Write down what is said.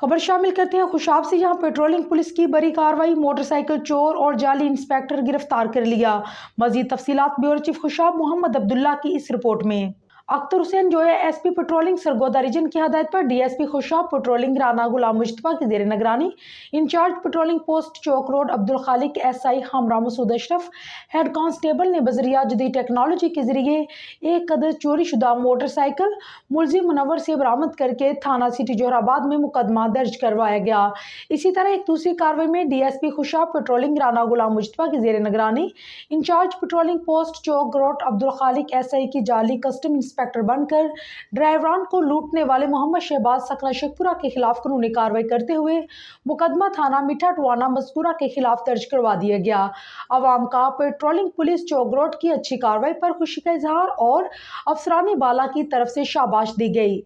खबर शामिल करते हैं खुशाब से। यहाँ पेट्रोलिंग पुलिस की बड़ी कार्रवाई, मोटरसाइकिल चोर और जाली इंस्पेक्टर गिरफ्तार कर लिया। मजीद तफसीलात ब्यूरो चीफ खुशाब मोहम्मद अब्दुल्ला की इस रिपोर्ट में। Akhtar Hussain Joya SP patrolling Sargodha region की हदायत पर डीएसपी खुशाब पेट्रोलिंग राना गुलाम मुश्तफा की जेर निगरानी इंचार्ज पेट्रोलिंग पोस्ट चौक रोड अब्दुल खालिक एसआई हमरा मसूद अशरफ हेड कांस्टेबल ने बजरिया जदीद टेक्नोलॉजी के जरिए एक कदर चोरी शुदा मोटरसाइकिल मुलजिम मुनव्वर से बरामद करके थाना सिटी जोहराबाद में मुकदमा दर्ज करवाया गया। इसी तरह एक दूसरी कार्रवाई में डीएसपी खुशाब पेट्रोलिंग राना गुलाम मुश्तफा की जेर निगरानी इंचार्ज पेट्रोलिंग पोस्ट चौक रोड अब्दुल खालिक एसआई की जाली कस्टम इंस्पेक्टर बनकर ड्राइवरान को लूटने वाले मोहम्मद शहबाज सकला शेखपुरा के खिलाफ कानूनी कार्रवाई करते हुए मुकदमा थाना मीठा टवाना मजकूरा के खिलाफ दर्ज करवा दिया गया। अवाम का पेट्रोलिंग पुलिस चौक रोड की अच्छी कार्रवाई पर खुशी का इजहार और अफसरान बाला की तरफ से शाबाश दी गई।